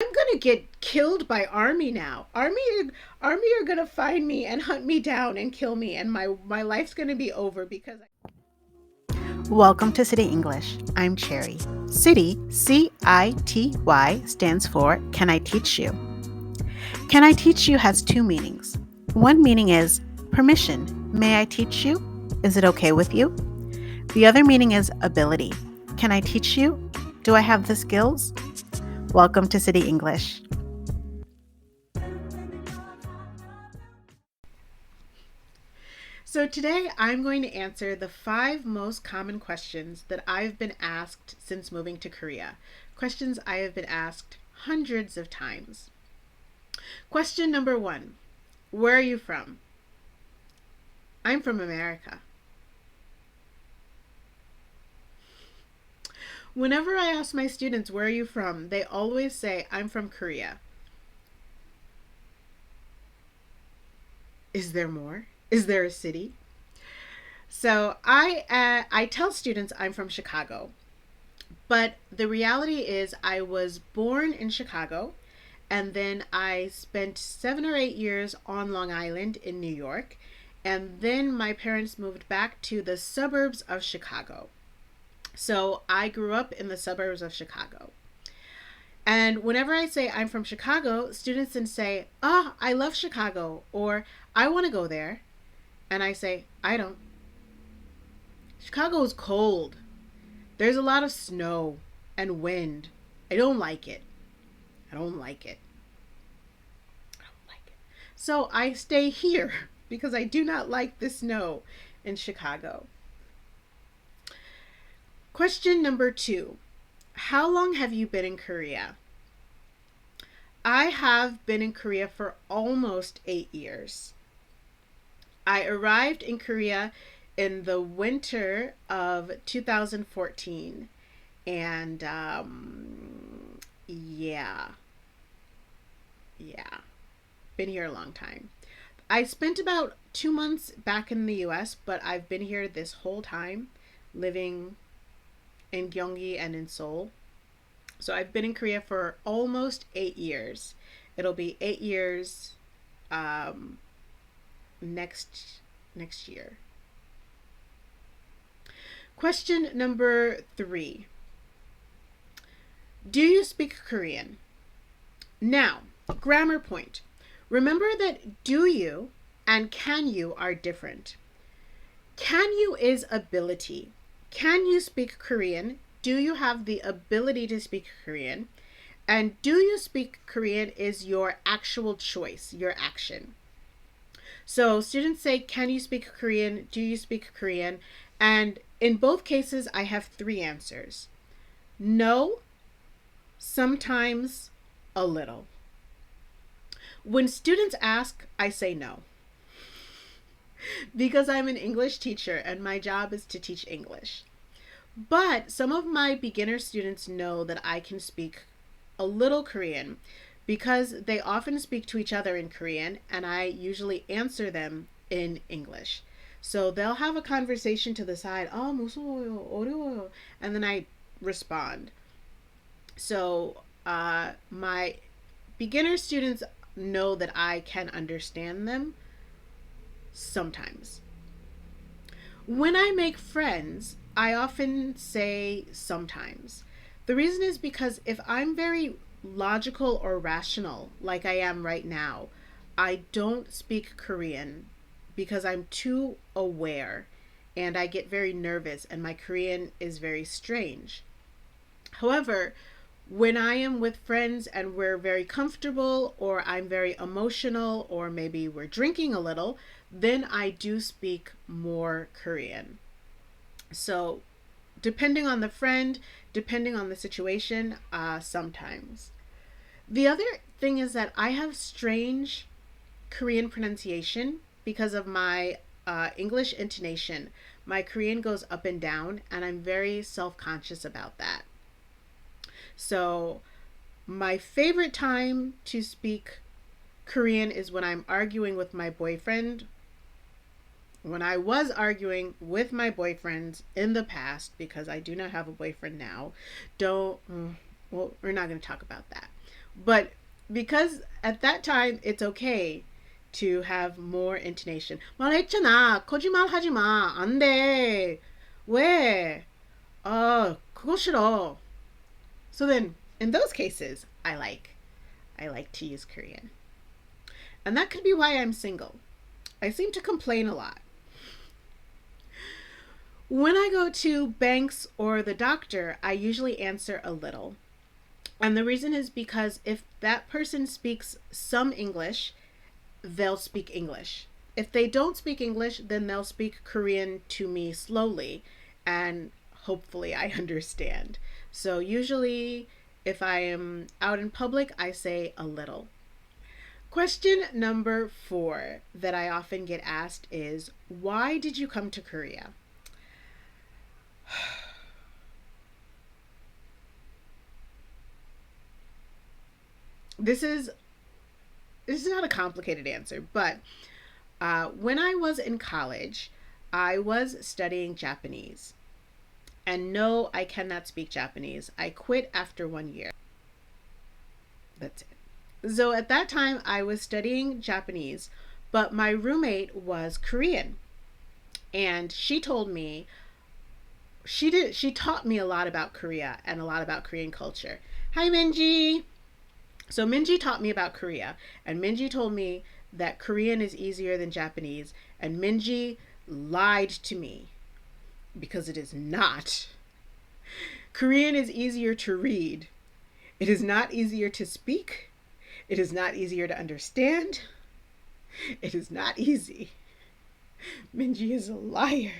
I'm gonna get killed by army now. Army are gonna find me and hunt me down and kill me, and my life's gonna be over because. Welcome to City English. I'm Cherry. City, C.I.T.Y, stands for Can I Teach You? Can I Teach You has two meanings. One meaning is permission. May I teach you? Is it okay with you? The other meaning is ability. Can I teach you? Do I have the skills? Welcome to City English. So today I'm going to answer the 5 most common questions that I've been asked since moving to Korea. Questions I have been asked hundreds of times. Question number 1. Where are you from? I'm from America. Whenever I ask my students, where are you from? They always say, I'm from Korea. Is there more? Is there a city? So I tell students I'm from Chicago, but the reality is I was born in Chicago, and then I spent 7 or 8 years on Long Island in New York, and then my parents moved back to the suburbs of Chicago. So I grew up in the suburbs of Chicago. And whenever I say I'm from Chicago, students then say, "Oh, I love Chicago," or "I want to go there." And I say, "I don't. Chicago is cold. There's a lot of snow and wind. I don't like it. I don't like it. I don't like it." So I stay here because I do not like the snow in Chicago. Question number 2. How long have you been in Korea? I have been in Korea for almost 8 years. I arrived in Korea in the winter of 2014. And yeah, yeah, been here a long time. I spent about 2 months back in the US, but I've been here this whole time, living in Gyeonggi and in Seoul. So I've been in Korea for almost 8 years. It'll be 8 years um, next year. Question number 3. Do you speak Korean? Now, grammar point. Remember that do you and can you are different. Can you is ability. Can you speak Korean? Do you have the ability to speak Korean? And do you speak Korean is your actual choice, your action. So students say, can you speak Korean? Do you speak Korean? And in both cases, I have 3 answers. No, sometimes, a little. When students ask, I say no. Because I'm an English teacher and my job is to teach English. But some of my beginner students know that I can speak a little Korean because they often speak to each other in Korean and I usually answer them in English. So they'll have a conversation to the side, "아, 무서워요, 어려워요," and then I respond. So my beginner students know that I can understand them sometimes. When I make friends, I often say sometimes. The reason is because if I'm very logical or rational, like I am right now, I don't speak Korean because I'm too aware and I get very nervous and my Korean is very strange. However, when I am with friends and we're very comfortable, or I'm very emotional, or maybe we're drinking a little, then I do speak more Korean. So, depending on the friend, depending on the situation, sometimes. The other thing is that I have strange Korean pronunciation because of my English intonation. My Korean goes up and down, and I'm very self conscious about that. So, my favorite time to speak Korean is when I'm arguing with my boyfriend. When I was arguing with my boyfriends in the past, because I do not have a boyfriend now, don't, well, we're not going to talk about that. But because at that time it's okay to have more intonation. 말했잖아. 거짓말 하지 마. 안 돼. 왜? 그거 싫어. So then in those cases, I like to use Korean. And that could be why I'm single. I seem to complain a lot. When I go to banks or the doctor, I usually answer a little. And the reason is because if that person speaks some English, they'll speak English. If they don't speak English, then they'll speak Korean to me slowly, and hopefully I understand. So usually, if I am out in public, I say a little. Question number 4 that I often get asked is, why did you come to Korea? This is not a complicated answer, but when I was in college, I was studying Japanese. And no, I cannot speak Japanese. I quit after 1 year. That's it. So at that time, I was studying Japanese, but my roommate was Korean. And she told me, she taught me a lot about Korea and a lot about Korean culture. Hi, Minji. So Minji taught me about Korea, and Minji told me that Korean is easier than Japanese, and Minji lied to me because it is not. Korean is easier to read. It is not easier to speak. It is not easier to understand. It is not easy. Minji is a liar.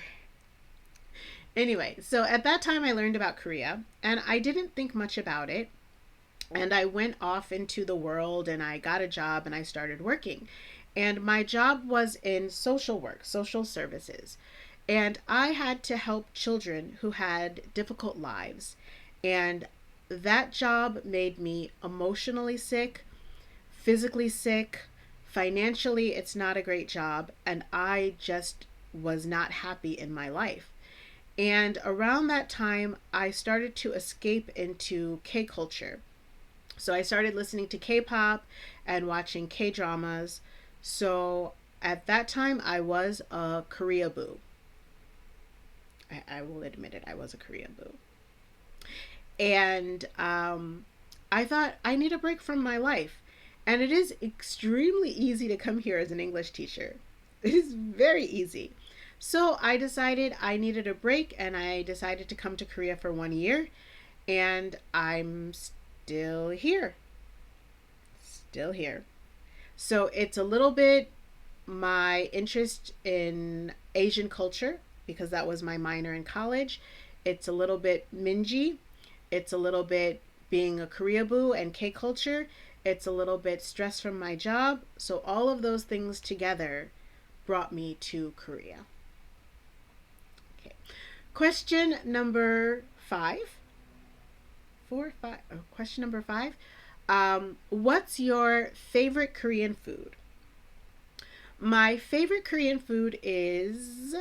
Anyway, so at that time I learned about Korea, and I didn't think much about it. And I went off into the world and I got a job and I started working. And my job was in social work, social services. And I had to help children who had difficult lives. And that job made me emotionally sick, physically sick, financially, it's not a great job. And I just was not happy in my life. And around that time, I started to escape into K culture. So I started listening to K-pop and watching K-dramas. So at that time, I was a Korea boo. I will admit it, I was a Korea boo. And I thought I need a break from my life. And it is extremely easy to come here as an English teacher. It is very easy. So I decided I needed a break and I decided to come to Korea for 1 year. And I'm still here. Still here. So it's a little bit my interest in Asian culture because that was my minor in college. It's a little bit Minji. It's a little bit being a Korea boo and K culture. It's a little bit stress from my job. So all of those things together brought me to Korea. Okay. Question number 5. Question number 5. What's your favorite Korean food? My favorite Korean food is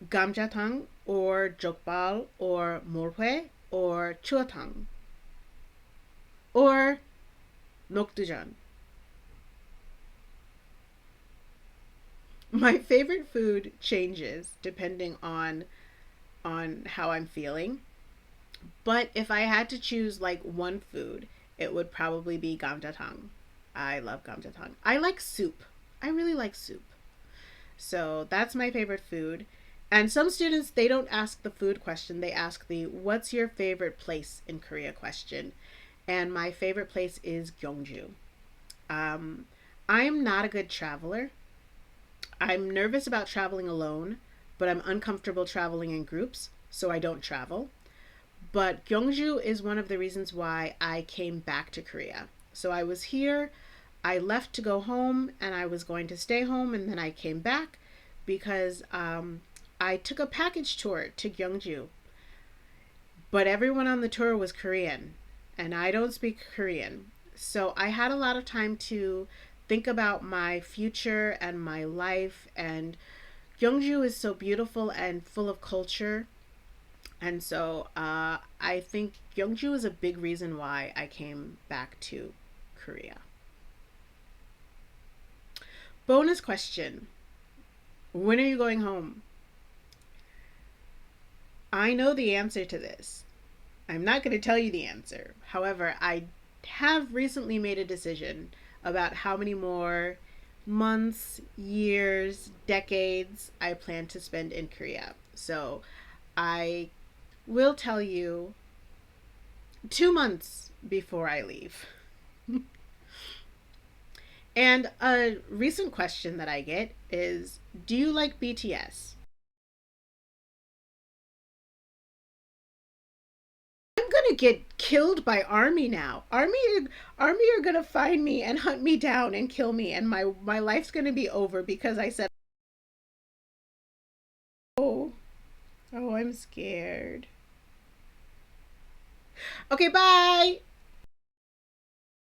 gamjatang or jokbal or morhue or chuatang or nokdujan. My favorite food changes depending on how I'm feeling. But if I had to choose like one food, it would probably be gamjatang. I love gamjatang. I like soup. I really like soup. So that's my favorite food. And some students, they don't ask the food question. They ask the what's your favorite place in Korea question. And my favorite place is Gyeongju. I'm not a good traveler. I'm nervous about traveling alone, but I'm uncomfortable traveling in groups, so I don't travel. But Gyeongju is one of the reasons why I came back to Korea. So I was here, I left to go home, and I was going to stay home, and then I came back because I took a package tour to Gyeongju. But everyone on the tour was Korean, and I don't speak Korean. So I had a lot of time to think about my future and my life, and Gyeongju is so beautiful and full of culture. And so I think Gyeongju is a big reason why I came back to Korea. Bonus question. When are you going home? I know the answer to this. I'm not going to tell you the answer. However, I have recently made a decision about how many more months, years, decades I plan to spend in Korea. So I will tell you 2 months before I leave. And a recent question that I get is, do you like BTS? I'm gonna get killed by army now. Army are gonna find me and hunt me down and kill me, and my life's gonna be over because I said, oh, oh, I'm scared. Okay, bye.